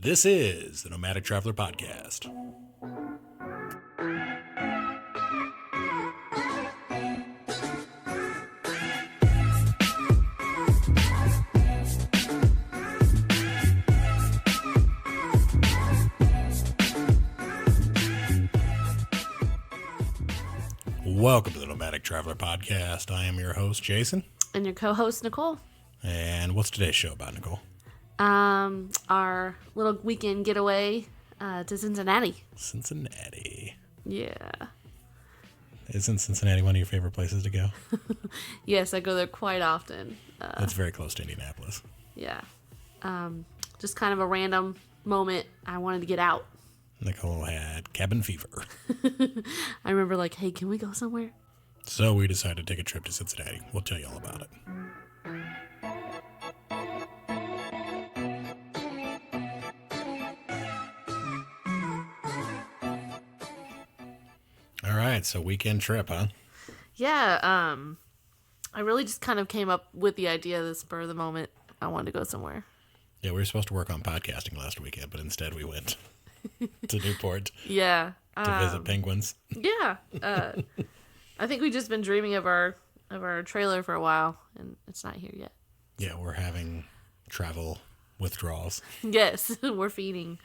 This is the Nomadic Traveler Podcast. Welcome to the Nomadic Traveler Podcast. I am your host, Jason. And your co-host, Nicole. And what's today's show about, Nicole? Our little weekend getaway to Cincinnati. Cincinnati. Yeah. Isn't Cincinnati one of your favorite places to go? Yes, I go there quite often. That's very close to Indianapolis. Yeah. Just kind of a random moment. I wanted to get out. Nicole had cabin fever. I remember like, hey, can we go somewhere? So we decided to take a trip to Cincinnati. We'll tell you all about it. All right, so weekend trip, huh? Yeah, I really just kind of came up with the idea of the spur of the moment. I wanted to go somewhere. Yeah, we were supposed to work on podcasting last weekend, but instead we went to NewPort Yeah. to visit penguins. Yeah. I think we've just been dreaming of our trailer for a while, and it's not here yet. Yeah, we're having travel withdrawals. Yes, we're feeding.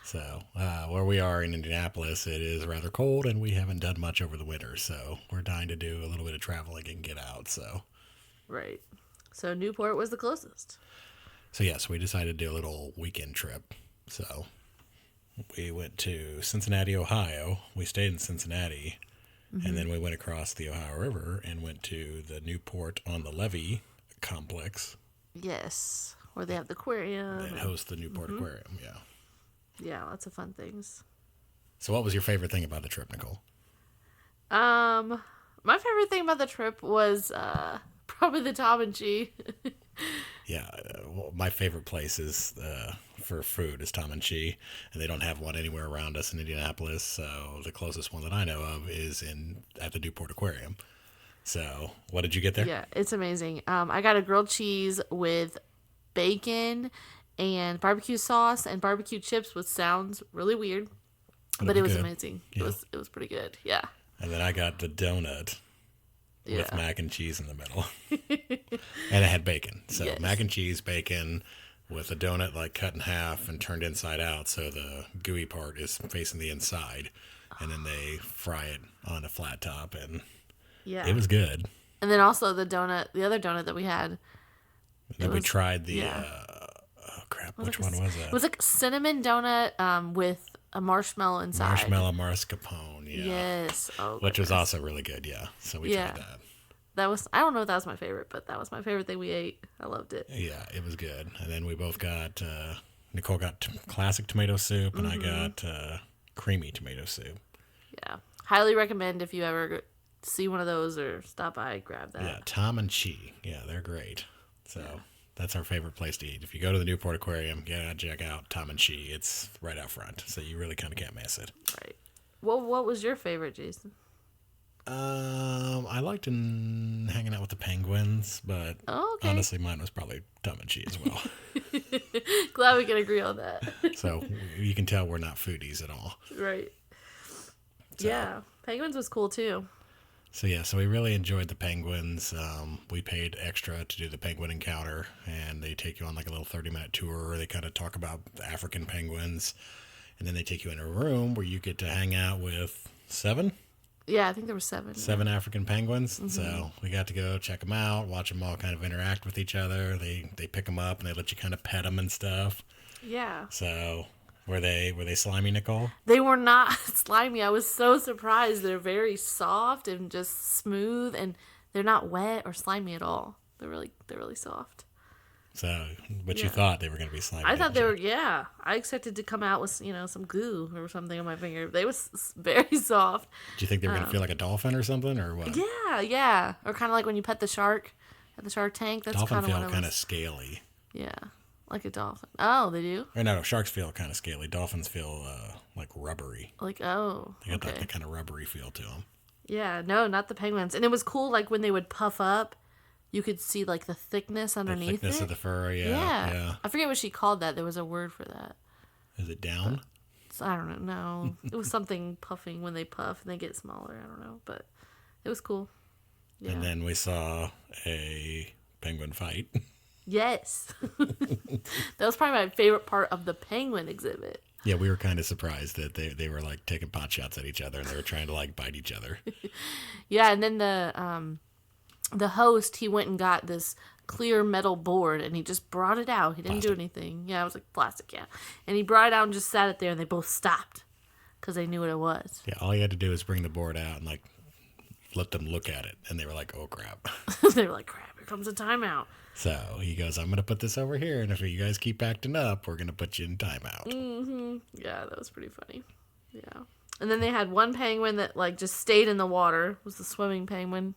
So, where we are in Indianapolis, it is rather cold, and we haven't done much over the winter, so we're dying to do a little bit of traveling and get out, so. Right. So, NewPort was the closest. So, yes, we decided to do a little weekend trip. So, we went to Cincinnati, Ohio. We stayed in Cincinnati, and then we went across the Ohio River and went to the NewPort on the Levee complex. Yes, where they have the aquarium. That hosts the NewPort Aquarium, yeah. Yeah, lots of fun things. So what was your favorite thing about the trip, Nicole? My favorite thing about the trip was probably the Tom and Chi. Yeah, well, my favorite place is for food is Tom and Chi, and they don't have one anywhere around us in Indianapolis. So the closest one that I know of is at the NewPort Aquarium. So what did you get there? Yeah, it's amazing. I got a grilled cheese with bacon and barbecue sauce and barbecue chips, which sounds really weird, but it was amazing. Yeah. It was pretty good. Yeah. And then I got the donut with mac and cheese in the middle, and it had bacon. So yes. Mac and cheese, bacon, with a donut like cut in half and turned inside out, so the gooey part is facing the inside, and then they fry it on a flat top, and it was good. And then also the other donut that we had. We tried the. Which one was that? It was like cinnamon donut with a marshmallow inside. Marshmallow mascarpone, yeah. Yes. Oh, which was also really good, yeah. So we tried that. I don't know if that was my favorite, but that was my favorite thing we ate. I loved it. Yeah, it was good. And then we both got, Nicole got classic tomato soup, and I got creamy tomato soup. Yeah. Highly recommend if you ever see one of those or stop by, grab that. Yeah, Tom and Chi. Yeah, they're great. So... Yeah. That's our favorite place to eat. If you go to the NewPort Aquarium, check out Tom and Chi. It's right out front, so you really kind of can't miss it. Right. What was your favorite, Jason? I liked hanging out with the penguins, but honestly, mine was probably Tom and Chi as well. Glad we can agree on that. So you can tell we're not foodies at all. Right. So. Yeah, penguins was cool too. So we really enjoyed the penguins. We paid extra to do the penguin encounter, and they take you on like a little 30-minute tour. They kind of talk about the African penguins, and then they take you in a room where you get to hang out with 7? Yeah, I think there were 7. 7 African penguins. Mm-hmm. So we got to go check them out, watch them all kind of interact with each other. They pick them up, and they let you kind of pet them and stuff. Yeah. So... Were they slimy, Nicole? They were not slimy. I was so surprised. They're very soft and just smooth, and they're not wet or slimy at all. They're really soft. So, but you thought they were going to be slimy? I thought they were. Yeah, I expected to come out with some goo or something on my finger. They was very soft. Do you think they were going to feel like a dolphin or something, or what? Yeah, or kind of like when you pet the shark at the Shark Tank. That's dolphin kind of feel kind of scaly. Yeah. Like a dolphin. Oh, they do? Or no, sharks feel kind of scaly. Dolphins feel like rubbery. Like, oh, they got that kind of rubbery feel to them. Yeah, no, not the penguins. And it was cool, like, when they would puff up, you could see, like, the thickness underneath the thickness of the fur, yeah. I forget what she called that. There was a word for that. Is it down? I don't know. It was something puffing when they puff and they get smaller. I don't know, but it was cool. Yeah. And then we saw a penguin fight. Yes. That was probably my favorite part of the penguin exhibit. Yeah, we were kind of surprised that they were like taking pot shots at each other and they were trying to like bite each other. Yeah, and then the host, he went and got this clear metal board and he just brought it out. He didn't do anything. Yeah, it was like plastic, yeah. And he brought it out and just sat it there and they both stopped because they knew what it was. Yeah, all you had to do was bring the board out and like let them look at it and they were like, oh crap. They were like, crap, here comes a timeout. So he goes, I'm going to put this over here, and if you guys keep acting up, we're going to put you in timeout. Mm-hmm. Yeah, that was pretty funny. Yeah. And then they had one penguin that, like, just stayed in the water. It was the swimming penguin.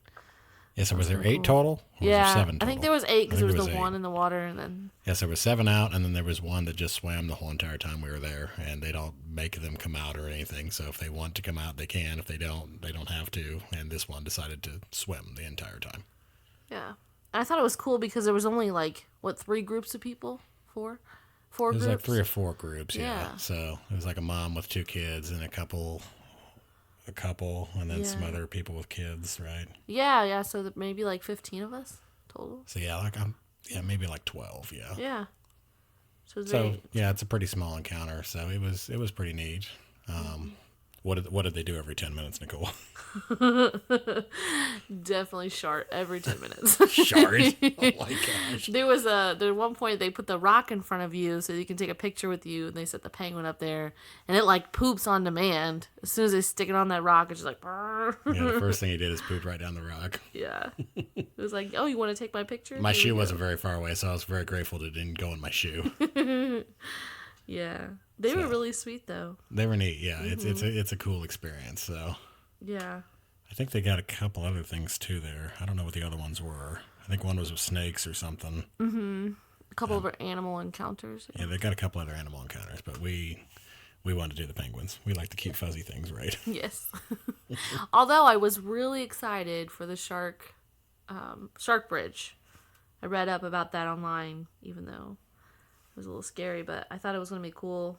Yeah, so was there 8 total? Or yeah, was there 7 total? I think there was 8 because there was the 1 in the water, and then... Yes, there was 7 out, and then there was 1 that just swam the whole entire time we were there, and they don't make them come out or anything, so if they want to come out, they can. If they don't have to, and this one decided to swim the entire time. Yeah. I thought it was cool because there was only, like, 3 groups of people? 4 groups? It was like 3 or 4 groups, yeah. So it was like a mom with 2 kids and a couple, and then some other people with kids, right? Yeah, so maybe like 15 of us total. So yeah, maybe like 12, yeah. Yeah. So yeah, it's a pretty small encounter, so it was pretty neat. What did they do every 10 minutes, Nicole? Definitely shart every 10 minutes. Shart? Oh my gosh. There one point they put the rock in front of you so you can take a picture with you, and they set the penguin up there, and it like poops on demand. As soon as they stick it on that rock, it's just like brrr. Yeah, the first thing he did is poop right down the rock. Yeah. It was like, oh, you want to take my picture? My shoe wasn't very far away, so I was very grateful that it didn't go in my shoe. Yeah. They were really sweet, though. They were neat, yeah. Mm-hmm. It's a cool experience, so. Yeah. I think they got a couple other things, too, there. I don't know what the other ones were. I think one was with snakes or something. Mm-hmm. A couple of animal encounters. Yeah, they got a couple other animal encounters, but we wanted to do the penguins. We like the cute, fuzzy things, right? Yes. Although I was really excited for the shark bridge. I read up about that online, even though it was a little scary, but I thought it was going to be cool.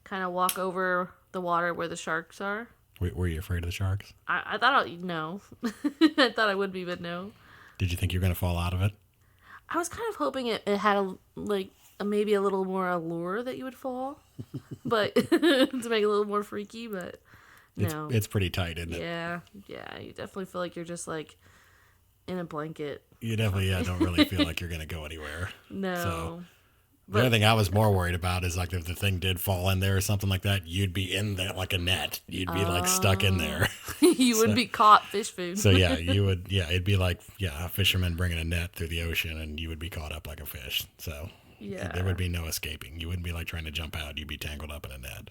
Kind of walk over the water where the sharks are. Were you afraid of the sharks? I thought no. I thought I would be, but no. Did you think you were going to fall out of it? I was kind of hoping it had maybe a little more allure that you would fall, but to make it a little more freaky. But no, it's pretty tight, isn't it? Yeah. You definitely feel like you're just like in a blanket. You definitely don't really feel like you're going to go anywhere. No. So. The only thing I was more worried about is like if the thing did fall in there or something like that, you'd be in there like a net. You'd be like stuck in there. You would be caught fish food. So yeah, you would. Yeah, it'd be like a fisherman bringing a net through the ocean, and you would be caught up like a fish. So there would be no escaping. You wouldn't be like trying to jump out. You'd be tangled up in a net.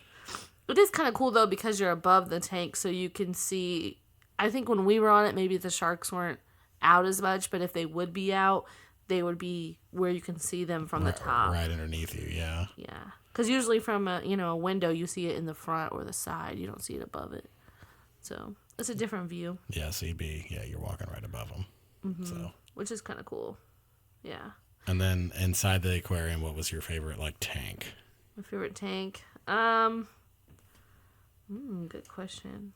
It is kind of cool though because you're above the tank, so you can see. I think when we were on it, maybe the sharks weren't out as much, but if they would be out, they would be where you can see them from the top. Right underneath you, yeah. Yeah. Because usually from a window, you see it in the front or the side. You don't see it above it. So it's a different view. Yeah, so you're walking right above them. Mm-hmm. So. Which is kind of cool. Yeah. And then inside the aquarium, what was your favorite, tank? My favorite tank? Good question.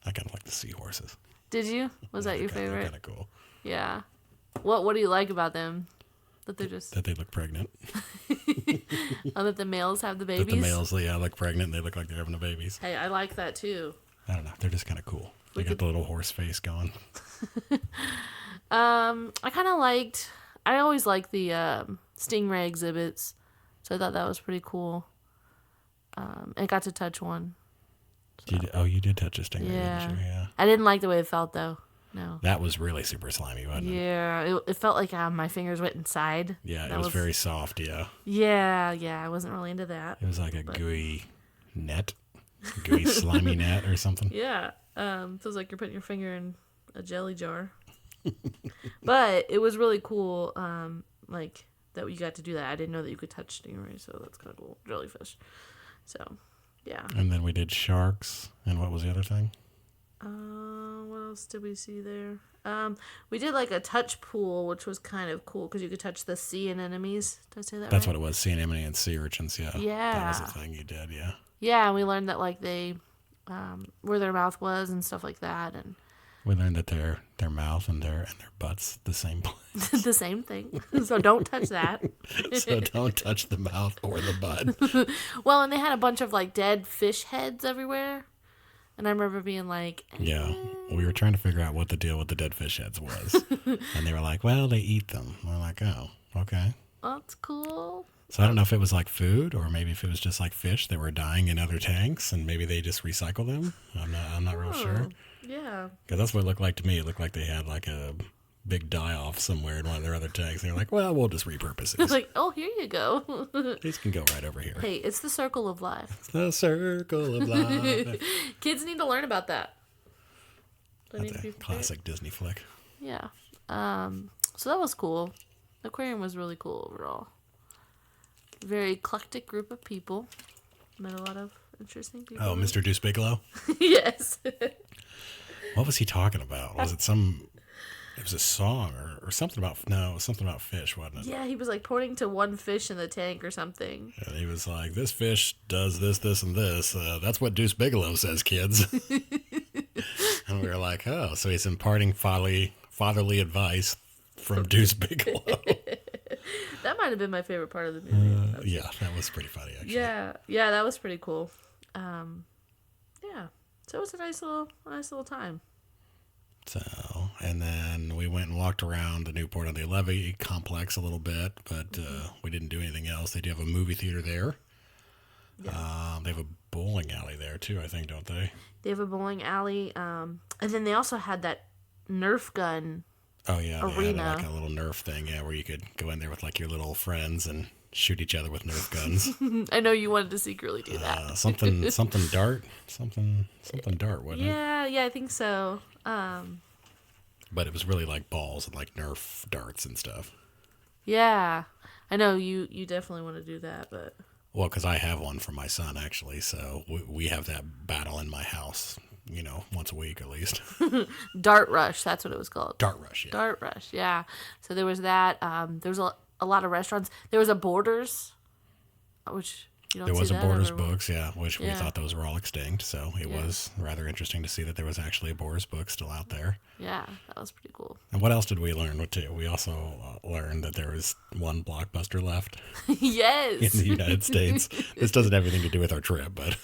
I kind of like the seahorses. Did you? Was that your favorite? Kind of cool. Yeah. What do you like about them? That they're just... That they look pregnant. That the males have the babies? That the males, look pregnant and they look like they're having the babies. Hey, I like that too. I don't know. They're just kind of cool. They got the little horse face going. I kind of liked... I always liked the stingray exhibits. So I thought that was pretty cool. I got to touch one. So. You did touch a stingray, yeah. didn't you? Yeah. I didn't like the way it felt, though. No. That was really super slimy, wasn't it? Yeah. It felt like my fingers went inside. Yeah, it was very soft, yeah. Yeah. I wasn't really into that. It was like a gooey net. Gooey, slimy net or something. Yeah. Feels like you're putting your finger in a jelly jar. But it was really cool, that you got to do that. I didn't know that you could touch stingrays, so that's kind of cool. Jellyfish. So, yeah. And then we did sharks. And what was the other thing? What else did we see there? We did like a touch pool, which was kind of cool because you could touch the sea anemones. Did I say that That's right? what it was, sea anemone and sea urchins, yeah. Yeah. That was the thing you did, yeah. Yeah, and we learned that like they, where their mouth was and stuff like that, and we learned that their mouth and their butt's the same place. the same thing. So don't touch that. So don't touch the mouth or the butt. Well, and they had a bunch of like dead fish heads everywhere. And I remember being like, Yeah, we were trying to figure out what the deal with the dead fish heads was. And they were like, well, they eat them. We're like, oh, okay. that's cool. So I don't know if it was like food or maybe if it was just like fish that were dying in other tanks and maybe they just recycle them. I'm not real sure. Yeah. Because that's what it looked like to me. It looked like they had like a big die-off somewhere in one of their other tanks. And they're like, well, we'll just repurpose It's it. like, oh, here you go. These can go right over here. Hey, it's the circle of life. It's the circle of life. Kids need to learn about that. That's a classic Disney flick. Yeah. So that was cool. The aquarium was really cool overall. Very eclectic group of people. Met a lot of interesting people. Oh, Mr. Deuce Bigelow? Yes. What was he talking about? Was it it was a song or something about, no, it was something about fish, wasn't it? Yeah, he was like pointing to one fish in the tank or something. And he was like, this fish does this, this, and this. That's what Deuce Bigelow says, kids. And we were like, oh, so he's imparting fatherly advice from Deuce Bigelow. That might have been my favorite part of the movie. Yeah, that was pretty funny, actually. Yeah, that was pretty cool. Yeah, so it was a nice little time. So, and then we went and walked around the NewPort on the Levee complex a little bit, but we didn't do anything else. They do have a movie theater there. Yeah. They have a bowling alley there too, I think, don't they? They have a bowling alley, and then they also had that Nerf gun. Oh yeah, arena. They had like a little Nerf thing, yeah, where you could go in there with like your little friends and shoot each other with Nerf guns. I know you wanted to secretly do that. Something dart, something dart, wasn't it? Yeah, I think so. But it was really like balls and like Nerf darts and stuff. Yeah, I know you definitely want to do that, but well, because I have one for my son actually, so we have that battle in my house, once a week at least. Dart Rush, that's what it was called. Dart Rush, yeah. Dart Rush, yeah. So there was that. There was a lot of restaurants. There was a Borders, which you don't see. There was a that Borders everywhere. Books, yeah, which we thought those were all extinct. So it was rather interesting to see that there was actually a Borders book still out there. Yeah, that was pretty cool. And what else did we learn too? We also learned that there was one Blockbuster left Yes. in the United States. This doesn't have anything to do with our trip, but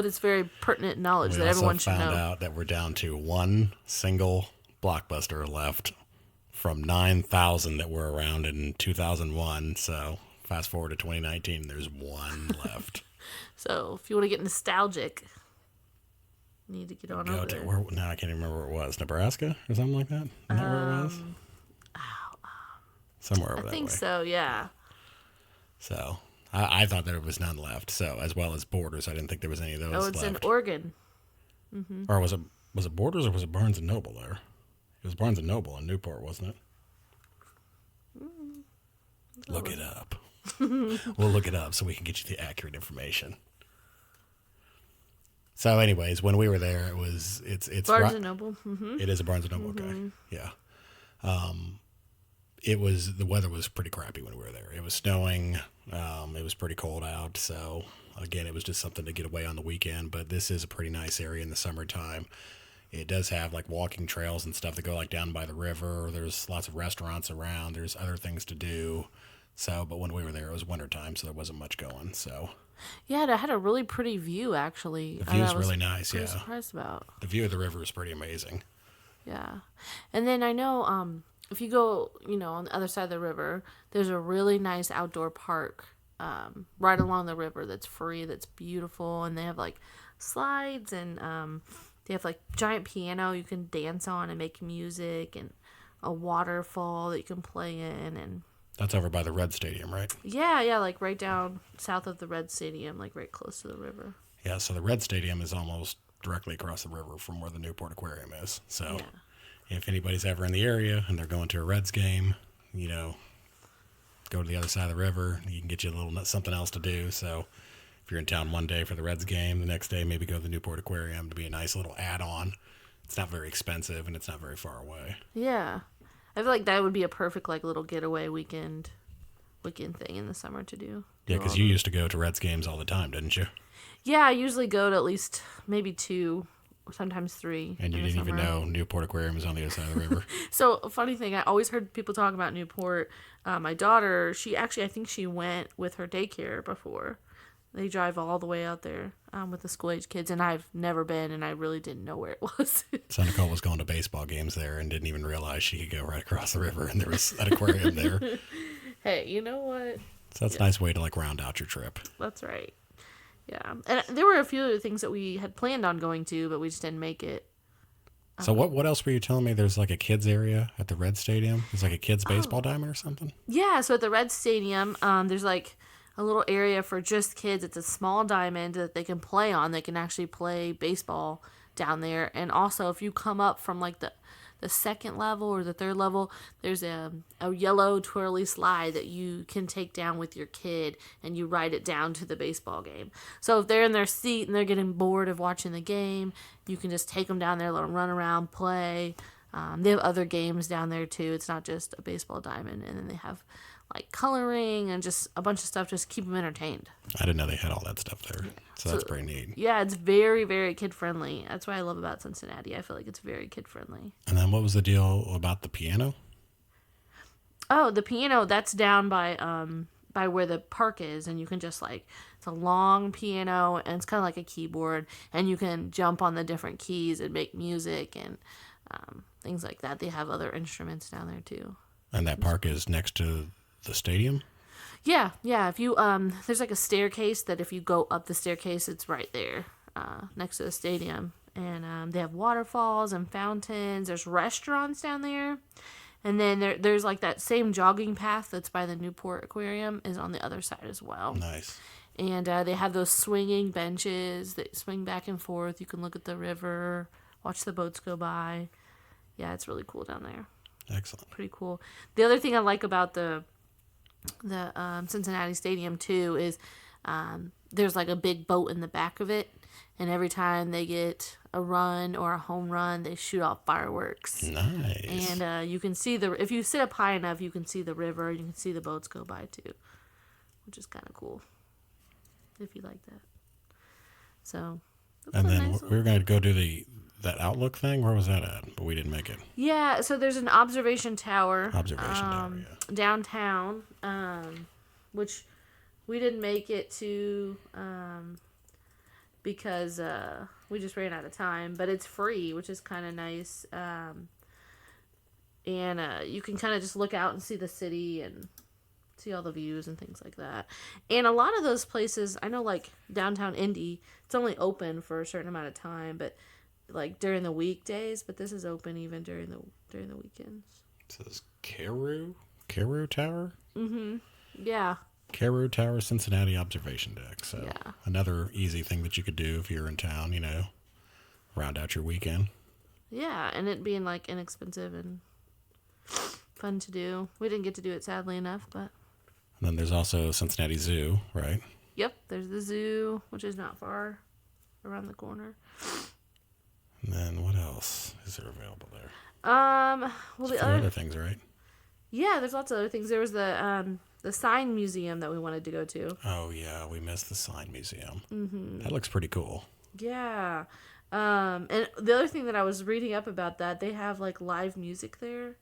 it's very pertinent knowledge we that everyone should know. also found out that we're down to one single Blockbuster left from 9,000 that were around in 2001. So fast forward to 2019, there's one left. So if you want to get nostalgic, you need to get on over there. Now I can't even remember where it was. Nebraska or something like that? Is that where it was? Somewhere over that way. I think so, yeah. So I thought there was none left. So as well as Borders, I didn't think there was any of those left. Oh, it's in Oregon. Mm-hmm. Or was it Borders or was it Barnes & Noble there? It was Barnes & Noble in NewPort, wasn't it? Look it up. We'll look it up so we can get you the accurate information. So anyways, when we were there, it's Barnes & Noble. Mm-hmm. It is a Barnes & Noble, okay. Yeah. The weather was pretty crappy when we were there. It was snowing. It was pretty cold out. So again, it was just something to get away on the weekend, but this is a pretty nice area in the summertime. It does have like walking trails and stuff that go like down by the river. There's lots of restaurants around. There's other things to do. So, but when we were there, it was wintertime, so there wasn't much going. So, yeah, it had a really pretty view, actually. The view is really nice, yeah. Surprised about. The view of the river is pretty amazing. Yeah. And then I know if you go, on the other side of the river, there's a really nice outdoor park right along the river that's free, that's beautiful, and they have like slides and they have like giant piano you can dance on and make music and a waterfall that you can play in. And that's over by the Red Stadium, right? Yeah, like right down south of the Red Stadium, like right close to the river. Yeah, so the Red Stadium is almost directly across the river from where the NewPort Aquarium is. So if anybody's ever in the area and they're going to a Reds game, go to the other side of the river. You can get you a little something else to do. So if you're in town one day for the Reds game, the next day maybe go to the NewPort Aquarium to be a nice little add-on it's not very expensive and it's not very far away. Yeah. I feel like that would be a perfect like little getaway weekend thing in the summer to do. Yeah, because you used to go to Reds games all the time, didn't you? Yeah, I usually go to at least maybe 2, sometimes 3. And you didn't even know NewPort Aquarium was on the other side of the river. So, a funny thing, I always heard people talk about Newport. My daughter, I think she went with her daycare before. They drive all the way out there with the school-age kids, and I've never been, and I really didn't know where it was. So Nicole was going to baseball games there and didn't even realize she could go right across the river, and there was an aquarium there. Hey, you know what? So that's a nice way to like round out your trip. That's right. Yeah, and there were a few other things that we had planned on going to, but we just didn't make it. So what else were you telling me? There's like a kids area at the Red Stadium. There's like a kids baseball diamond or something. Yeah, so at the Red Stadium, there's like a little area for just kids. It's a small diamond that they can play on. They can actually play baseball down there. And also, if you come up from like the second level or the third level, there's a yellow twirly slide that you can take down with your kid, and you ride it down to the baseball game. So if they're in their seat and they're getting bored of watching the game, you can just take them down there, let them run around, play. They have other games down there too. It's not just a baseball diamond. And then they have like coloring and just a bunch of stuff just keep them entertained. I didn't know they had all that stuff there. So that's pretty neat. Yeah, it's very, very kid-friendly. That's what I love about Cincinnati. I feel like it's very kid-friendly. And then what was the deal about the piano? Oh, the piano, that's down by where the park is, and you can just like, it's a long piano, and it's kind of like a keyboard, and you can jump on the different keys and make music and things like that. They have other instruments down there too. And that park is next to the stadium? Yeah. If you there's like a staircase that if you go up the staircase, it's right there next to the stadium. And they have waterfalls and fountains. There's restaurants down there. And then there's like that same jogging path that's by the NewPort Aquarium is on the other side as well. Nice. And they have those swinging benches that swing back and forth. You can look at the river, watch the boats go by. Yeah, it's really cool down there. Excellent. Pretty cool. The other thing I like about the Cincinnati Stadium too is there's like a big boat in the back of it, and every time they get a run or a home run, they shoot off fireworks. Nice. And you can see if you sit up high enough, you can see the river. You can see the boats go by too, which is kind of cool if you like that. So. And then we were going to go do that Outlook thing. Where was that at? But we didn't make it. Yeah, so there's an observation tower. Yeah. Downtown, which we didn't make it to because we just ran out of time. But it's free, which is kind of nice. And you can kind of just look out and see the city and see all the views and things like that. And a lot of those places, I know like downtown Indy, it's only open for a certain amount of time, but like during the weekdays, but this is open even during the weekends. It says Carew Tower? Mm-hmm. Yeah. Carew Tower Cincinnati Observation Deck. So yeah. Another easy thing that you could do if you're in town, round out your weekend. Yeah, and it being like inexpensive and fun to do. We didn't get to do it sadly enough, but. And then there's also Cincinnati Zoo, right? Yep, there's the zoo, which is not far around the corner. And then what else is there available there? Well, there's the other things, right? Yeah, there's lots of other things. There was the sign museum that we wanted to go to. Oh yeah, we missed the sign museum. Mm-hmm. That looks pretty cool. Yeah. And the other thing that I was reading up about that, they have like live music there.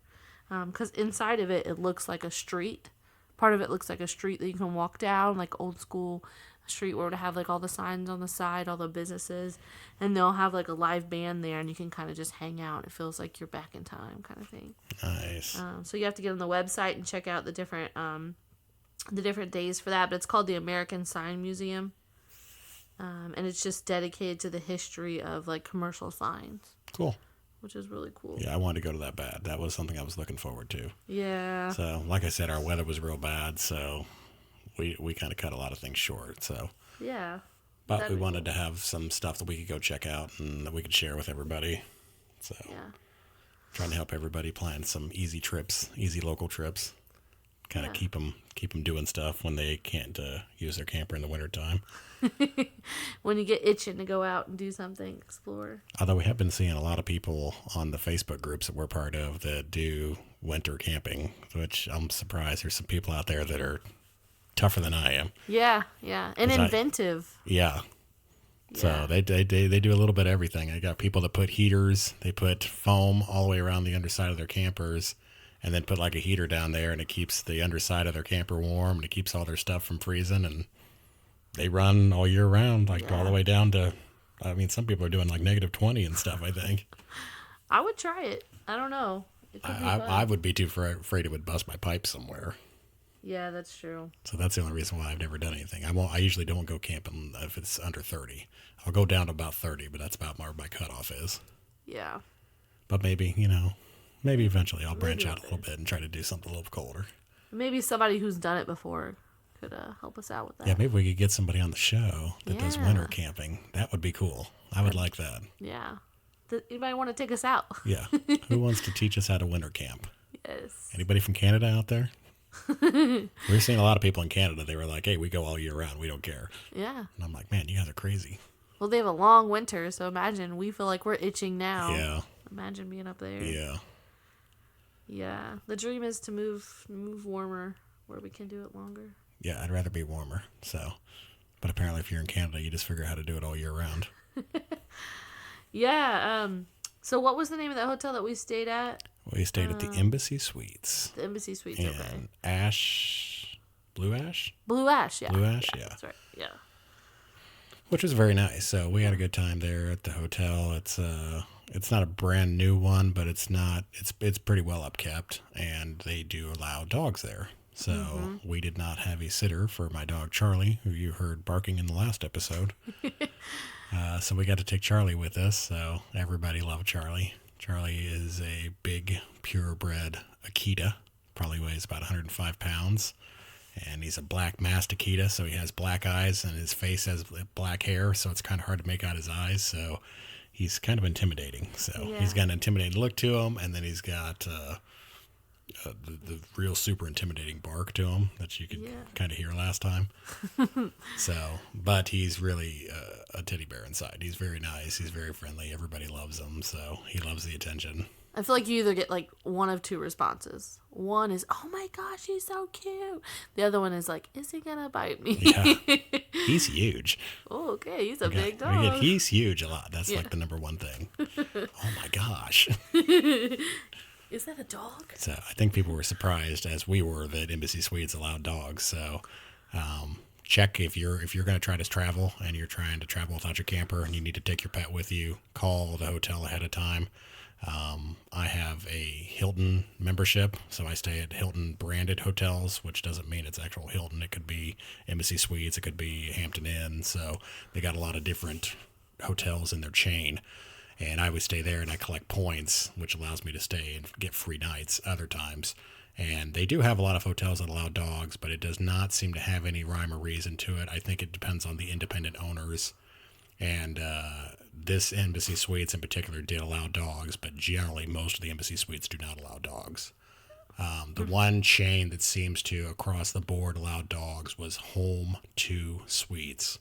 Because inside of it looks like a street. Part of it looks like a street that you can walk down, like old school street where it would have like all the signs on the side, all the businesses, and they'll have like a live band there, and you can kind of just hang out. It feels like you're back in time, kind of thing. Nice. So you have to get on the website and check out the different days for that. But it's called the American Sign Museum, and it's just dedicated to the history of like commercial signs. Cool. Which is really cool. Yeah, I wanted to go to that bad. That was something I was looking forward to. Yeah. So, like I said, our weather was real bad, so we kind of cut a lot of things short. So. Yeah. But we wanted to have some stuff that we could go check out and that we could share with everybody. So. Yeah. Trying to help everybody plan some easy trips, easy local trips. kind of keep them doing stuff when they can't use their camper in the wintertime. When you get itching to go out and do something, explore. Although we have been seeing a lot of people on the Facebook groups that we're part of that do winter camping, which I'm surprised there's some people out there that are tougher than I am. Yeah, and inventive. Yeah. So they do a little bit of everything. I got people that put heaters, they put foam all the way around the underside of their campers, and then put like a heater down there, and it keeps the underside of their camper warm, and it keeps all their stuff from freezing, and they run all year round, like all the way down to, I mean, some people are doing like -20 and stuff, I think. I would try it. I don't know. I would be too afraid it would bust my pipe somewhere. Yeah, that's true. So that's the only reason why I've never done anything. I usually don't go camping if it's under 30. I'll go down to about 30, but that's about where my cutoff is. Yeah. But maybe eventually I'll branch out a little bit and try to do something a little colder. Maybe somebody who's done it before could help us out with that. Yeah, maybe we could get somebody on the show that does winter camping. That would be cool. I would like that. Yeah. Anybody want to take us out? Yeah. Who wants to teach us how to winter camp? Yes. Anybody from Canada out there? We're seeing a lot of people in Canada. They were like, hey, we go all year round. We don't care. Yeah. And I'm like, man, you guys are crazy. Well, they have a long winter, so imagine we feel like we're itching now. Yeah. Imagine being up there. Yeah. Yeah. The dream is to move warmer where we can do it longer. Yeah, I'd rather be warmer. So, but apparently if you're in Canada, you just figure out how to do it all year round. Yeah. So what was the name of that hotel that we stayed at? We stayed at the Embassy Suites. The Embassy Suites, in okay. Blue Ash? Blue Ash, yeah. Blue Ash, yeah. That's right, yeah. Which was very nice. So we had a good time there at the hotel. It's not a brand new one, but it's pretty well upkept, and they do allow dogs there. So we did not have a sitter for my dog Charlie, who you heard barking in the last episode. So we got to take Charlie with us. So everybody loved Charlie. Charlie is a big purebred Akita, probably weighs about 105 pounds. And he's a black masked Akita, so he has black eyes, and his face has black hair, so it's kind of hard to make out his eyes. So he's kind of intimidating. So he's got an intimidating look to him, and then he's got the real super intimidating bark to him that you could kind of hear last time. So, but he's really a teddy bear inside. He's very nice. He's very friendly. Everybody loves him, so he loves the attention. I feel like you either get like one of two responses. One is, oh my gosh, he's so cute. The other one is like, is he gonna bite me? Yeah. He's huge. Oh, okay. He's a big dog. He's huge a lot. That's like the number one thing. Oh my gosh. Is that a dog? So I think people were surprised, as we were, that Embassy Suites allowed dogs. So check if you're going to try to travel and you're trying to travel without your camper and you need to take your pet with you, call the hotel ahead of time. I have a Hilton membership, so I stay at Hilton branded hotels, which doesn't mean it's actual Hilton. It could be Embassy Suites, it could be Hampton Inn. So they got a lot of different hotels in their chain. And I would stay there and I collect points, which allows me to stay and get free nights other times. And they do have a lot of hotels that allow dogs, but it does not seem to have any rhyme or reason to it. I think it depends on the independent owners. And this Embassy Suites in particular did allow dogs, but generally most of the Embassy Suites do not allow dogs. The one chain that seems to across the board allow dogs was Home 2 Suites.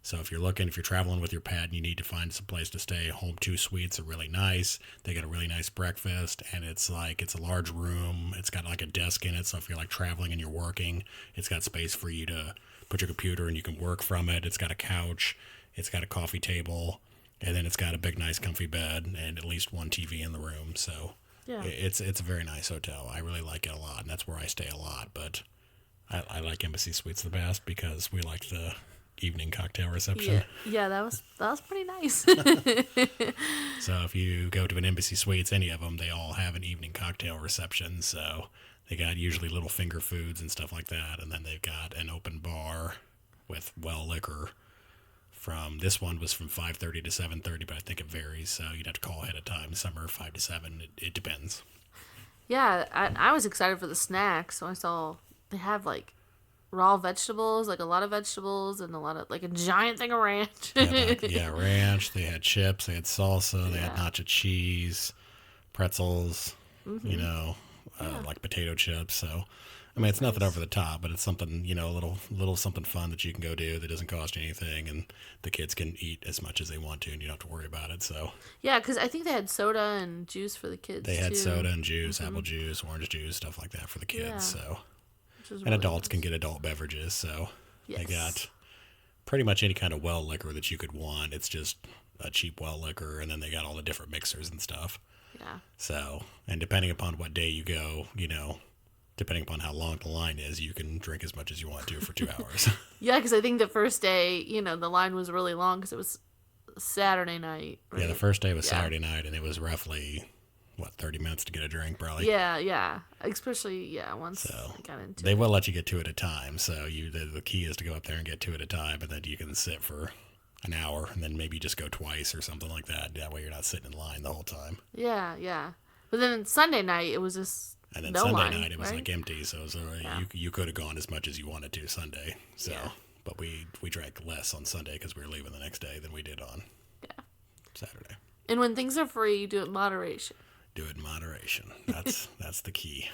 So if you're traveling with your pet and you need to find some place to stay, Home 2 Suites are really nice. They got a really nice breakfast, and it's a large room. It's got like a desk in it, so if you're like traveling and you're working, it's got space for you to put your computer and you can work from it. It's got a couch, it's got a coffee table, and then it's got a big, nice, comfy bed and at least one TV in the room. So it's a very nice hotel. I really like it a lot, and that's where I stay a lot. But I like Embassy Suites the best because we like the evening cocktail reception. Yeah, that was pretty nice. So if you go to an Embassy Suites, any of them, they all have an evening cocktail reception. So they got usually little finger foods and stuff like that, and then they've got an open bar with liquor. This one was from 5:30 to 7:30, but I think it varies, so you'd have to call ahead of time. Some are 5 to 7. It depends. Yeah, I was excited for the snacks, so I saw they have like raw vegetables, like a lot of vegetables, and a lot of like a giant thing of ranch. Ranch. They had chips. They had salsa. They had nacho cheese, pretzels. Like potato chips. So I mean, it's nothing over the top, but it's something, a little something fun that you can go do that doesn't cost you anything, and the kids can eat as much as they want to, and you don't have to worry about it. So yeah, because I think they had soda and juice for the kids. They had soda and juice, apple juice, orange juice, stuff like that for the kids. Yeah. So, and really adults can get adult beverages. So yes. They got pretty much any kind of well liquor that you could want. It's just a cheap well liquor, and then they got all the different mixers and stuff. Yeah. So, and depending upon what day you go, depending upon how long the line is, you can drink as much as you want to for 2 hours. Yeah, because I think the first day, the line was really long because it was Saturday night. Right? Yeah, the first day was Saturday night, and it was roughly, 30 minutes to get a drink, probably. Yeah. Especially, once I got into they will let you get 2 at a time. So the key is to go up there and get 2 at a time, and then you can sit for an hour, and then maybe just go twice or something like that. That way you're not sitting in line the whole time. Yeah. But then Sunday night, it was just and then no Sunday line, night, it was right? empty. So you could have gone as much as you wanted to Sunday. So, but we drank less on Sunday because we were leaving the next day than we did on Saturday. And when things are free, you do it in moderation. Do it in moderation. That's the key.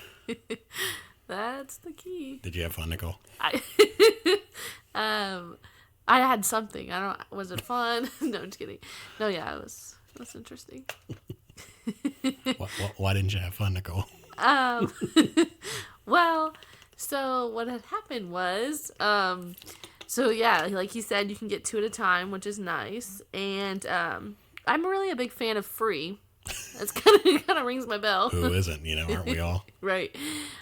That's the key. Did you have fun, Nicole? I had something. Was it fun? No, I'm just kidding. No, yeah, it was interesting. Why didn't you have fun, Nicole? Well, so what had happened was, like you said, you can get 2 at a time, which is nice. And I'm really a big fan of free. That's kind of rings my bell. Who isn't? Aren't we all? Right.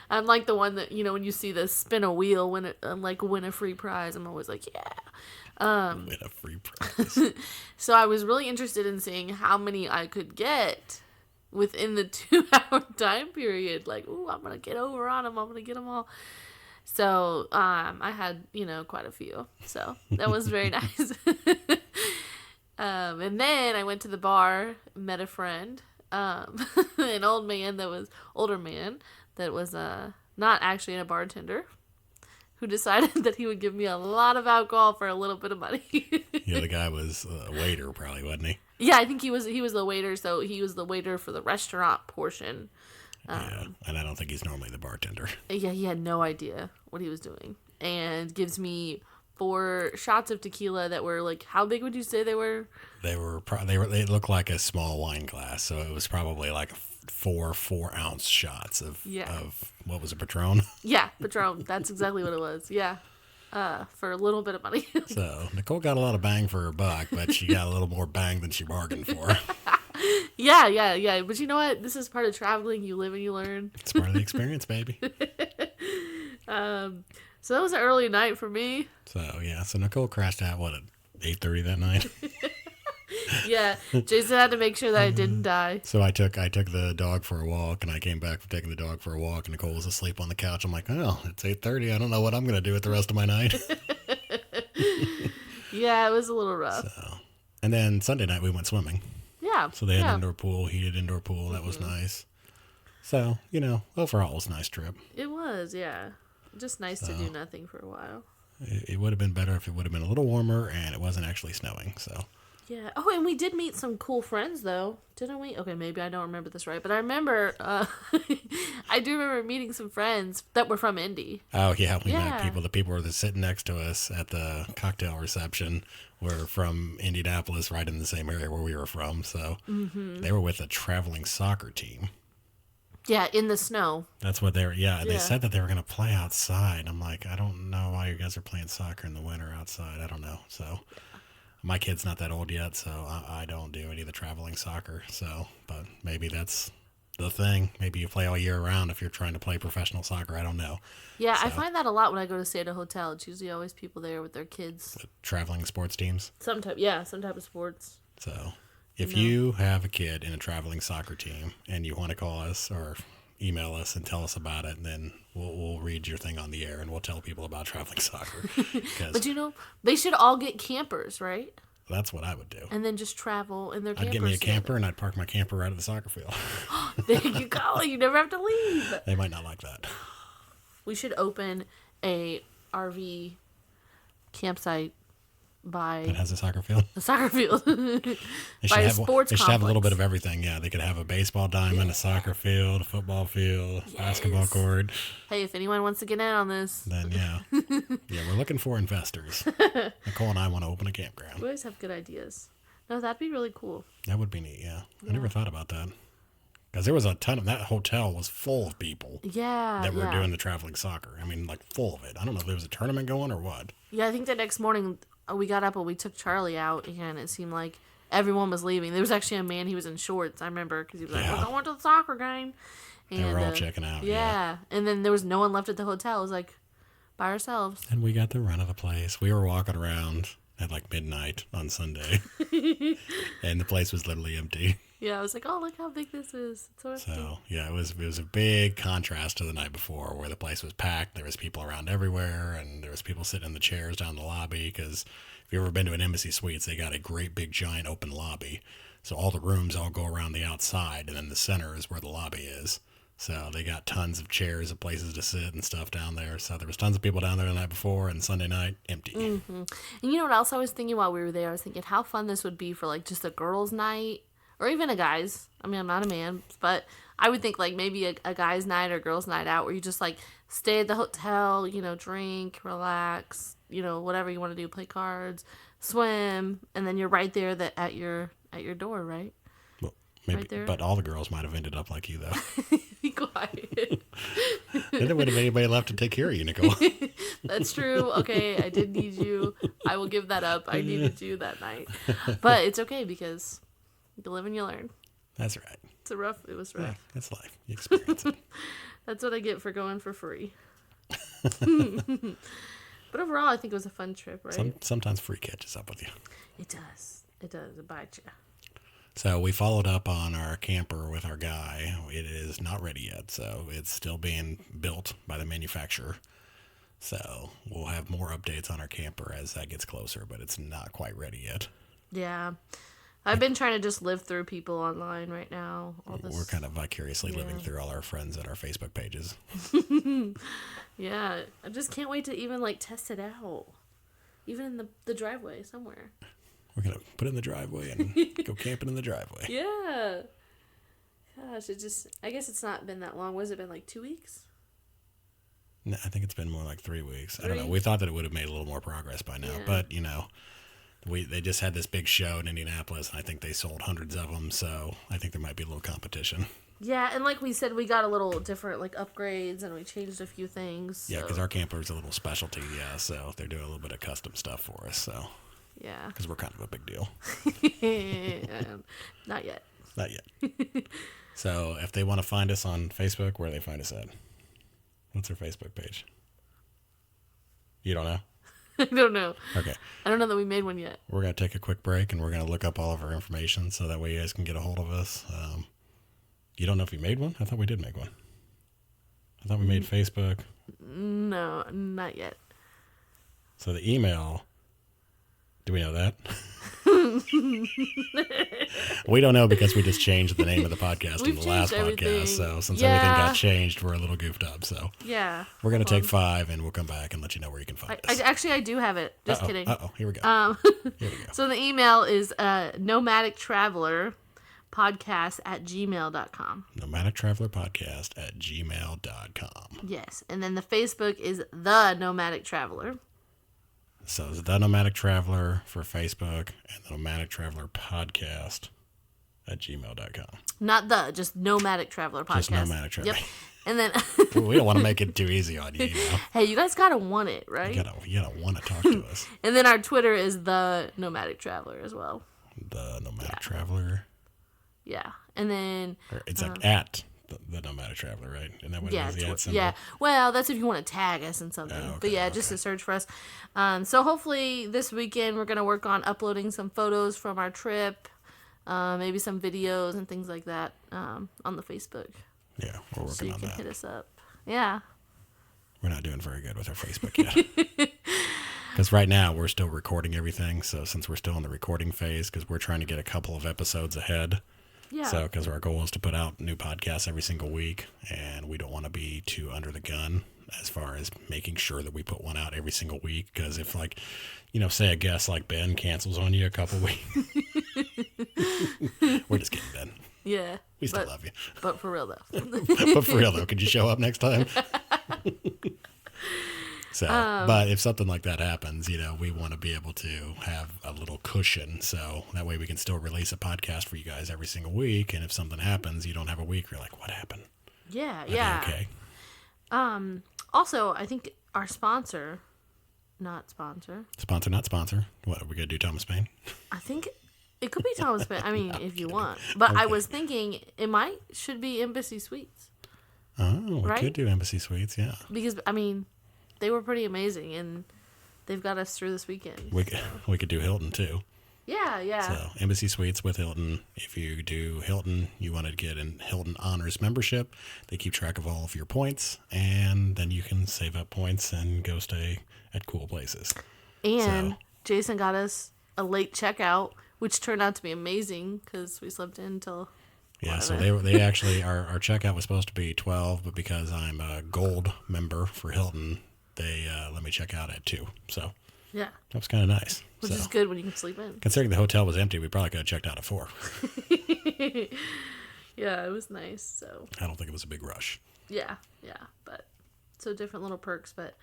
I'm like the one that when you see the spin a wheel win a free prize. I'm always like, yeah. Win a free prize. So I was really interested in seeing how many I could get within the 2-hour time period. Like, ooh, I'm gonna get over on them. I'm gonna get them all. So I had quite a few. So that was very nice. And then I went to the bar, met a friend, an older man that was not actually a bartender, who decided that he would give me a lot of alcohol for a little bit of money. The guy was a waiter, probably, wasn't he? Yeah, I think he was the waiter. So he was the waiter for the restaurant portion. And I don't think he's normally the bartender. Yeah, he had no idea what he was doing, and gives me 4 shots of tequila that were like, how big would you say they were? They looked like a small wine glass, so it was probably like 4-ounce shots of what was it, Patron? Yeah, Patron. That's exactly what it was. Yeah, for a little bit of money. So Nicole got a lot of bang for her buck, but she got a little more bang than she bargained for. Yeah. But you know what? This is part of traveling. You live and you learn. It's part of the experience, baby. So that was an early night for me. So Nicole crashed out, at 8:30 that night? Yeah, Jason had to make sure that I didn't die. So I took the dog for a walk, and I came back from taking the dog for a walk, and Nicole was asleep on the couch. I'm like, oh, it's 8:30. I don't know what I'm going to do with the rest of my night. Yeah, it was a little rough. And then Sunday night we went swimming. Yeah. So they had an indoor pool, heated indoor pool. That was nice. So, overall it was a nice trip. It was, yeah. Just nice to do nothing for a while. It would have been better if it would have been a little warmer and it wasn't actually snowing. So. Yeah. Oh, and we did meet some cool friends, though, didn't we? Okay, maybe I don't remember this right, but I remember, I do remember meeting some friends that were from Indy. Oh, yeah, we met people. The people who were sitting next to us at the cocktail reception were from Indianapolis, right in the same area where we were from. So they were with a traveling soccer team. Yeah, in the snow. That's what they were. Yeah, they said that they were going to play outside. I'm like, I don't know why you guys are playing soccer in the winter outside. I don't know. So my kid's not that old yet, so I don't do any of the traveling soccer. So, but maybe that's the thing. Maybe you play all year round if you're trying to play professional soccer. I don't know. Yeah, so, I find that a lot when I go to stay at a hotel. It's usually always people there with their kids. With traveling sports teams? Some type of sports. So if you have a kid in a traveling soccer team and you want to call us or email us and tell us about it, and then we'll read your thing on the air and we'll tell people about traveling soccer. But they should all get campers, right? That's what I would do. And then just travel in their campers. I'd get me a camper and I'd park my camper right at the soccer field. There you go. You never have to leave. They might not like that. We should open a RV campsite by that has a soccer field. A soccer field. By a sports complex. They should have a little bit of everything. Yeah, they could have a baseball diamond, a soccer field, a football field, basketball court. Hey, if anyone wants to get in on this, then yeah, we're looking for investors. Nicole and I want to open a campground. We always have good ideas. No, that'd be really cool. That would be neat. Yeah, I never thought about that. Because there was a ton of that hotel was full of people. Yeah. That were doing the traveling soccer. I mean, like full of it. I don't know if there was a tournament going or what. Yeah, I think the next morning we got up and we took Charlie out, and it seemed like everyone was leaving. There was actually a man, he was in shorts, I remember, because he was like, we're going to the soccer game. And they were all checking out. Yeah. And then there was no one left at the hotel. It was like, by ourselves. And we got the run of the place. We were walking around at like midnight on Sunday. And the place was literally empty. Yeah, I was like, oh, look how big this is. It's so empty. So, yeah, it was a big contrast to the night before where the place was packed. There was people around everywhere, and there was people sitting in the chairs down the lobby because if you've ever been to an Embassy Suites, they got a great big giant open lobby. So all the rooms all go around the outside, and then the center is where the lobby is. So they got tons of chairs and places to sit and stuff down there. So there was tons of people down there the night before, and Sunday night, empty. Mm-hmm. And you know what else I was thinking while we were there? I was thinking how fun this would be for like just a girls' night. Or even a guy's. I mean, I'm not a man, but I would think like maybe a guy's night or girls' night out where you just like stay at the hotel, drink, relax, whatever you want to do, play cards, swim, and then you're right there at your door, right? Well, maybe, right there. But all the girls might have ended up like you, though. Be quiet. Then there wouldn't have anybody left to take care of you, Nicole. That's true. Okay, I did need you. I will give that up. I needed you that night. But it's okay because you live and you learn. That's right. It was rough. Yeah, that's life. You experience it. That's what I get for going for free. But overall, I think it was a fun trip, right? Sometimes free catches up with you. It does. It bites you. So we followed up on our camper with our guy. It is not ready yet, so it's still being built by the manufacturer. So we'll have more updates on our camper as that gets closer, but it's not quite ready yet. Yeah. I've been trying to just live through people online right now. We're kind of vicariously living through all our friends and our Facebook pages. Yeah. I just can't wait to even test it out. Even in the driveway somewhere. We're going to put it in the driveway and go camping in the driveway. Yeah. Gosh, I guess it's not been that long. What has it been, 2 weeks? No, I think it's been more like 3 weeks. I don't know. We thought that it would have made a little more progress by now, but, they just had this big show in Indianapolis, and I think they sold hundreds of them, so I think there might be a little competition. Yeah, and like we said, we got a little different upgrades, and we changed a few things. So. Yeah, because our camper is a little specialty, so they're doing a little bit of custom stuff for us, so. Yeah. Because we're kind of a big deal. Not yet. Not yet. So if they want to find us on Facebook, where do they find us at? What's our Facebook page? You don't know? I don't know. Okay. I don't know that we made one yet. We're going to take a quick break, and we're going to look up all of our information so that way you guys can get a hold of us. You don't know if you made one? I thought we did make one. I thought we made Facebook. No, not yet. So the email, do we know that? We don't know because we just changed the name of the podcast in the last podcast. So since everything got changed, we're a little goofed up. So yeah, we're going to take 5 and we'll come back and let you know where you can find us. I do have it. Just kidding. Here we go. Here we go. So the email is Nomadic Traveler Podcast at gmail.com. Nomadic Traveler Podcast at gmail.com. Yes. And then the Facebook is The Nomadic Traveler. So it's The Nomadic Traveler for Facebook and The Nomadic Traveler Podcast at gmail.com. Not just Nomadic Traveler Podcast. Just Nomadic Traveler. Yep. And then we don't want to make it too easy on you, Hey, you guys gotta want it, right? You gotta want to talk to us. And then our Twitter is The Nomadic Traveler as well. The Nomadic Traveler. Yeah. And then it's at the Nomadic Traveler, right? And that what it is, the yeah. Well, that's if you want to tag us in something. Oh, okay, but just to search for us. So hopefully this weekend we're gonna work on uploading some photos from our trip, maybe some videos and things like that on the Facebook. Yeah, we're working on that. So you can hit us up. Yeah. We're not doing very good with our Facebook yet. Because right now we're still recording everything. So since we're still in the recording phase, because we're trying to get a couple of episodes ahead, Yeah. So, because our goal is to put out new podcasts every single week, and we don't want to be too under the gun as far as making sure that we put one out every single week. Because if, like, say a guest like Ben cancels on you a couple weeks, we're just kidding, Ben. Yeah. We still love you. But for real, though. But for real, though, could you show up next time? So, but if something like that happens, we want to be able to have a little cushion. So that way we can still release a podcast for you guys every single week. And if something happens, you don't have a week, you're like, what happened? Yeah. Okay. Also, I think our sponsor, not sponsor. Sponsor, not sponsor. What, are we going to do Thomas Paine? I think it could be Thomas Paine. I mean, if you want. But okay. I was thinking it should be Embassy Suites. Oh, we could do Embassy Suites, yeah. Because, I mean, they were pretty amazing, and they've got us through this weekend. We could do Hilton, too. Yeah. So, Embassy Suites with Hilton. If you do Hilton, you want to get an Hilton Honors membership. They keep track of all of your points, and then you can save up points and go stay at cool places. And Jason got us a late checkout, which turned out to be amazing because we slept in until... Yeah, so they actually, our checkout was supposed to be 12, but because I'm a gold member for Hilton, they let me check out at 2. So yeah, that was kind of nice. Which is good when you can sleep in. Considering the hotel was empty, we probably could have checked out at 4. Yeah, it was nice. So I don't think it was a big rush. Yeah, but so different little perks. But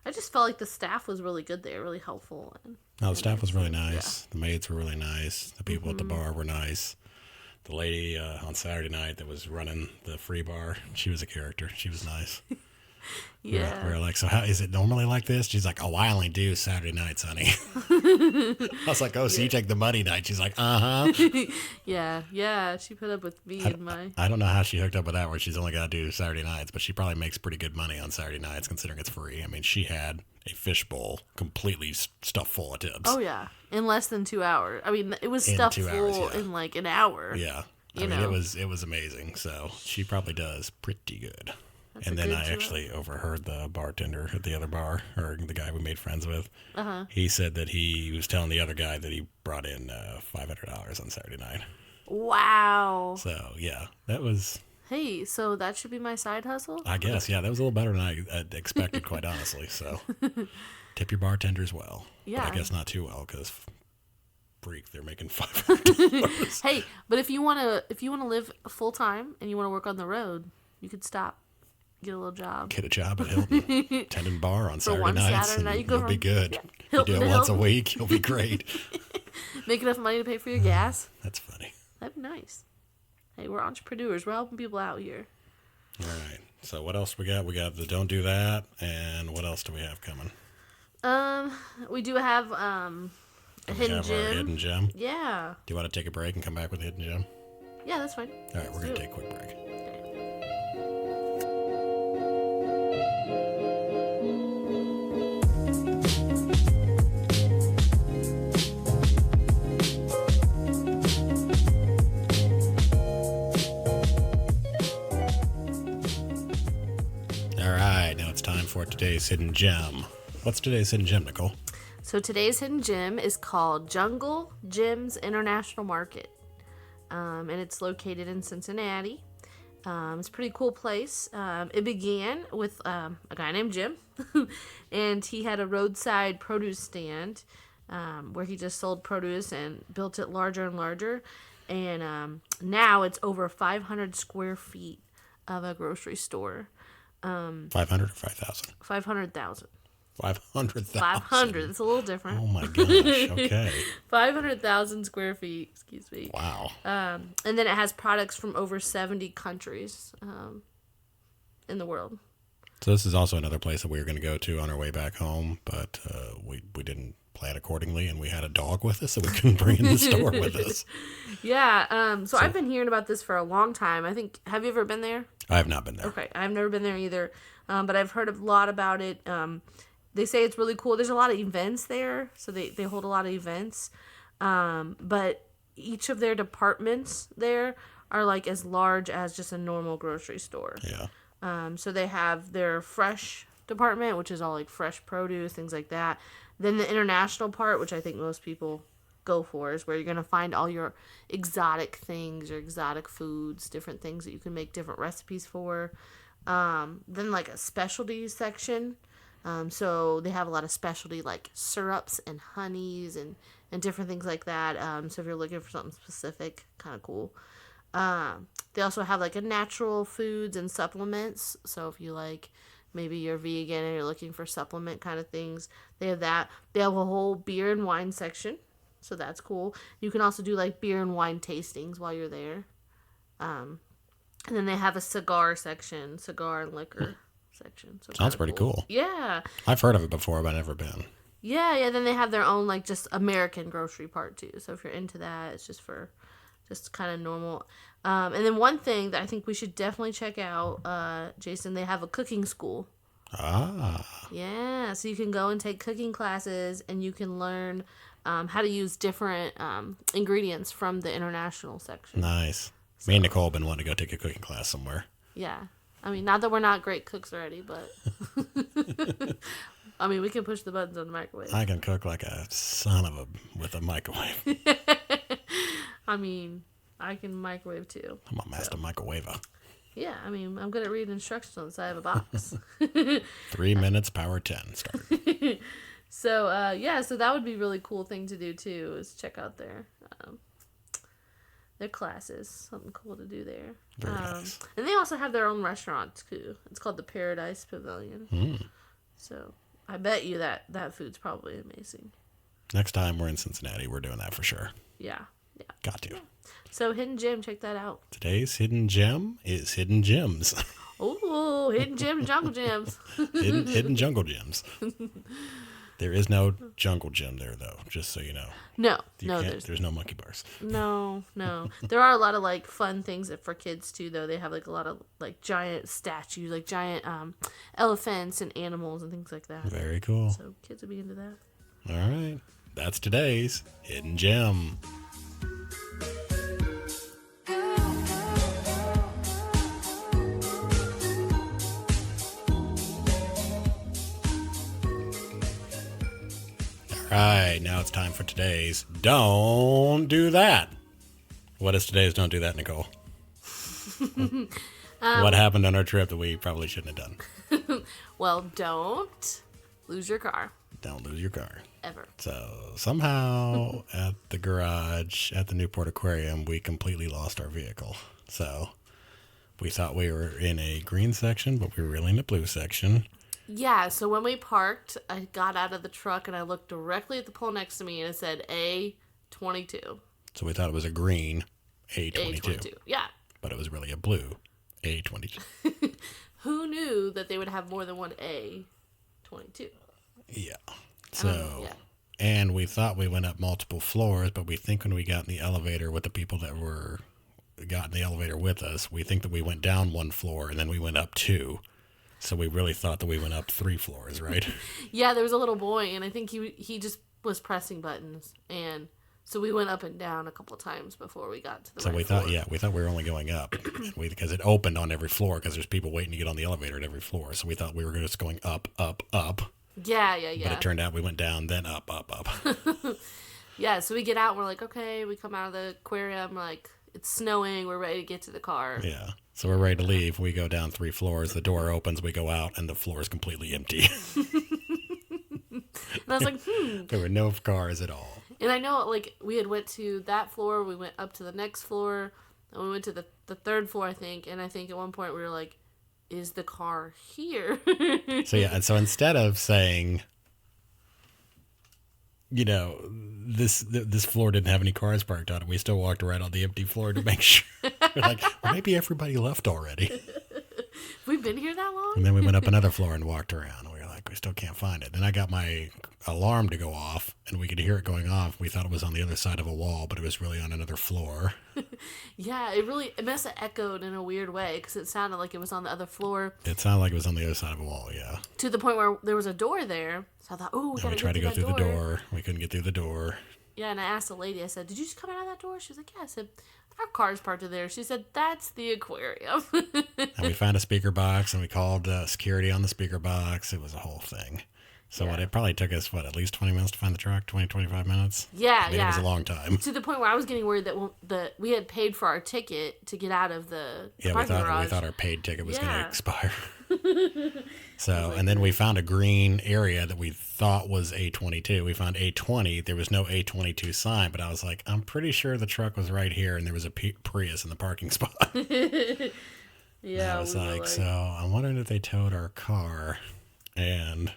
I just felt like the staff was really good there, really helpful. The staff was really nice. Yeah. The maids were really nice. The people at the bar were nice. The lady on Saturday night that was running the free bar, she was a character. She was nice. Yeah. We were like, so how is it normally like this? She's like, oh, I only do Saturday nights, honey. I was like, oh, so you take the Monday night? She's like, uh-huh. Yeah. She put up with me and my... I don't know how she hooked up with that where she's only got to do Saturday nights, but she probably makes pretty good money on Saturday nights considering it's free. I mean, she had a fishbowl completely stuffed full of tips. Oh, yeah. In less than 2 hours. I mean, it was stuffed full in like an hour. Yeah. I mean, it was amazing. So she probably does pretty good. That's and then I actually overheard the bartender at the other bar, or the guy we made friends with. Uh-huh. He said that he was telling the other guy that he brought in $500 on Saturday night. Wow. So, yeah, that was... Hey, so that should be my side hustle? I guess, yeah. That was a little better than I expected, quite honestly. So, tip your bartenders well. Yeah. But I guess not too well, because... freak, they're making $500. Hey, but if you want to live full time and you want to work on the road, you could stop, get a little job, get a job at Hilton, tending bar on Saturday nights, Saturday night, you'll be good. You do it once a week, you'll be great. Make enough money to pay for your gas. That's funny. That'd be nice. Hey, we're entrepreneurs. We're helping people out here. All right. So what else we got? We got the Don't Do That, and what else do we have coming? We do have a hidden gem. Our hidden gem? Yeah. Do you want to take a break and come back with the hidden gem? Yeah, that's fine. All right, we're going to take a quick break. All right, now it's time for today's hidden gem. What's today's hidden gem, Nicole? So today's hidden gem is called Jungle Gems International Market. And it's located in Cincinnati. It's a pretty cool place. It began with a guy named Jim. And he had a roadside produce stand where he just sold produce and built it larger and larger. And now it's over 500 square feet of a grocery store. 500 or 5,000? 500,000. 500,000. 500. It's a little different. Oh my gosh. Okay. 500,000 square feet. Excuse me. Wow. And then it has products from over 70 countries in the world. So this is also another place that we were going to go to on our way back home, but we didn't plan accordingly, and we had a dog with us, so we couldn't bring in the store with us. Yeah. So I've been hearing about this for a long time. I think. Have you ever been there? I have not been there. Okay. I've never been there either, but I've heard a lot about it. They say it's really cool. There's a lot of events there, so they hold a lot of events. But each of their departments there are like as large as just a normal grocery store. Yeah. So they have their fresh department, which is all like fresh produce, things like that. Then the international part, which I think most people go for, is where you're going to find all your exotic things, your exotic foods, different things that you can make different recipes for. Then like a specialty section. So they have a lot of specialty like syrups and honeys and different things like that. So if you're looking for something specific, kind of cool. They also have like a natural foods and supplements. So if you like, maybe you're vegan and you're looking for supplement kind of things, they have that. They have a whole beer and wine section. So that's cool. You can also do like beer and wine tastings while you're there. And then they have a cigar section, cigar and liquor section. So sounds pretty cool. Yeah. I've heard of it before, but I've never been. Yeah. Then they have their own like just American grocery part too. So if you're into that, it's just for just kind of normal. And then one thing that I think we should definitely check out, Jason, they have a cooking school. Ah. Yeah. So you can go and take cooking classes and you can learn how to use different ingredients from the international section. Nice. So, me and Nicole have been wanting to go take a cooking class somewhere. Yeah. I mean, not that we're not great cooks already, but I mean, we can push the buttons on the microwave. I can cook like a son of a with a microwave. I mean, I can microwave too. I'm a master microwaver. Yeah, I mean, I'm good at reading instructions on the side of a box. 3 minutes, power 10. Start. So, so that would be a really cool thing to do too, is check out their classes. Something cool to do there. Very nice. And they also have their own restaurant too. It's called the Paradise Pavilion. So I bet you that food's probably amazing. Next time we're in Cincinnati, we're doing that for sure. Yeah. Got to. So Hidden Gem, check that out. Today's hidden gem is hidden gems. Oh, hidden gem, jungle gems. hidden jungle gems. There is no jungle gym there, though, just so you know. No, there's no monkey bars. No. There are a lot of like fun things for kids too, though. They have like a lot of like giant statues, like giant elephants and animals and things like that. Very cool. So kids would be into that. All right, that's today's hidden gem. All right, now it's time for today's Don't Do That. What is today's Don't Do That, Nicole? What happened on our trip that we probably shouldn't have done? Well, don't lose your car. Don't lose your car. Ever. So somehow at the garage at the NewPort Aquarium, we completely lost our vehicle. So we thought we were in a green section, but we were really in the blue section. Yeah, so when we parked, I got out of the truck and I looked directly at the pole next to me and it said A22. So we thought it was a green A22. A22, yeah. But it was really a blue A22. Who knew that they would have more than one A22? Yeah. And we thought we went up multiple floors, but we think when we got in the elevator with the people that got in the elevator with us, we think that we went down one floor and then we went up two. So we really thought that we went up 3 floors, right? Yeah, there was a little boy, and I think he just was pressing buttons, and so we went up and down a couple of times before we got to the. So we thought we were only going up, because it opened on every floor because there's people waiting to get on the elevator at every floor. So we thought we were just going up, up, up. Yeah. But it turned out we went down, then up, up, up. Yeah, so we get out, and we're like, okay, we come out of the aquarium, like it's snowing, we're ready to get to the car. Yeah. So we're ready to leave. We go down 3 floors. The door opens. We go out, and the floor is completely empty. And I was like, There were no cars at all. And I know, like, we had went to that floor. We went up to the next floor. And we went to the 3rd floor, I think. And I think at one point we were like, is the car here? So instead of saying, this floor didn't have any cars parked on it, we still walked around on the empty floor to make sure. We're like, well, maybe everybody left already. We've been here that long? And then we went up another floor and walked around. We were like, we still can't find it. Then I got my alarm to go off, and we could hear it going off. We thought it was on the other side of a wall, but it was really on another floor. Yeah, it must have echoed in a weird way, because it sounded like it was on the other floor. It sounded like it was on the other side of a wall, yeah. To the point where there was a door there. So I thought, we tried to go through the door. We couldn't get through the door. Yeah, and I asked the lady, I said, did you just come out of that door? She was like, yeah. I said, our car's parked in there. She said, that's the aquarium. And we found a speaker box, and we called security on the speaker box. It was a whole thing. So it probably took us, at least 20 minutes to find the truck? 20, 25 minutes? Yeah, I mean, it was a long time. To the point where I was getting worried that we had paid for our ticket to get out of the parking garage. We thought our paid ticket was going to expire. So, and then we found a green area that we thought was A22. We found A20. There was no A22 sign, but I was like, I'm pretty sure the truck was right here, and there was a Prius in the parking spot. Yeah, I was so I'm wondering if they towed our car, and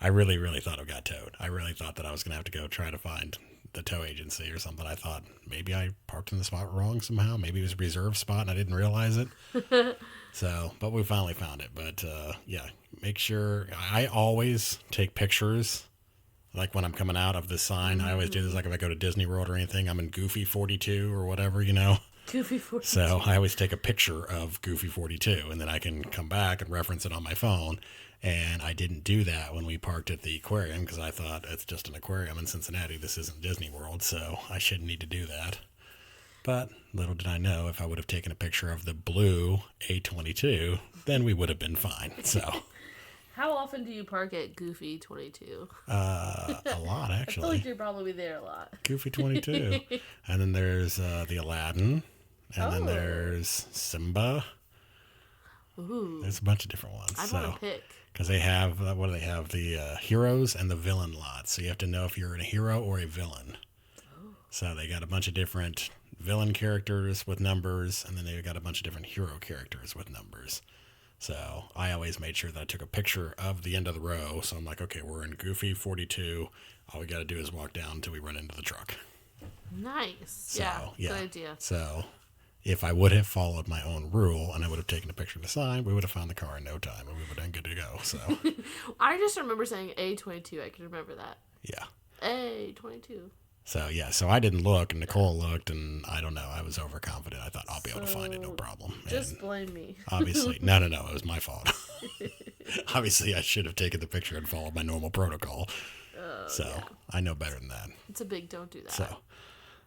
I really, really thought it got towed. I really thought that I was going to have to go try to find the tow agency or something. I thought maybe I parked in the spot wrong somehow. Maybe it was a reserved spot and I didn't realize it. So, but we finally found it. But make sure I always take pictures. Like when I'm coming out of the sign, I always do this. Like if I go to Disney World or anything, I'm in Goofy 42 or whatever, Goofy 42. So I always take a picture of Goofy 42 and then I can come back and reference it on my phone. And I didn't do that when we parked at the aquarium because I thought it's just an aquarium in Cincinnati. This isn't Disney World, so I shouldn't need to do that. But little did I know, if I would have taken a picture of the blue A22, then we would have been fine. So, how often do you park at Goofy 22? A lot, actually. I feel like you're probably there a lot. Goofy 22. And then there's the Aladdin. And then there's Simba. Ooh. There's a bunch of different ones. I want to pick. Because they have, what do they have? The heroes and the villain lots. So you have to know if you're a hero or a villain. Oh. So they got a bunch of different villain characters with numbers, and then they've got a bunch of different hero characters with numbers. So I always made sure that I took a picture of the end of the row. So I'm like, okay, we're in Goofy 42. All we got to do is walk down until we run into the truck. Nice. So, good idea. So if I would have followed my own rule and I would have taken a picture of the sign, we would have found the car in no time and we would have been good to go. So I just remember saying A22. I can remember that. Yeah. A22. So I didn't look, and Nicole looked, and I don't know. I was overconfident. I thought I'll be able to find it, no problem. Just blame me. Obviously, no, it was my fault. Obviously, I should have taken the picture and followed my normal protocol. I know better than that. It's a big don't do that.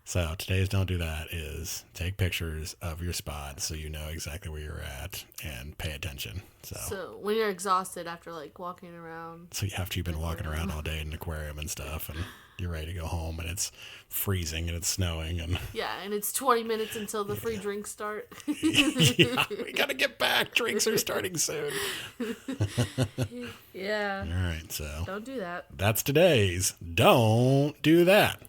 So today's don't do that is take pictures of your spot so you know exactly where you're at and pay attention. So when you're exhausted after walking around. So after you've been walking around all day in an aquarium and stuff, and you're ready to go home, and it's freezing and it's snowing, and and it's 20 minutes until the free drinks start. We gotta get back. Drinks are starting soon. Yeah. All right, so don't do that. That's today's don't do that.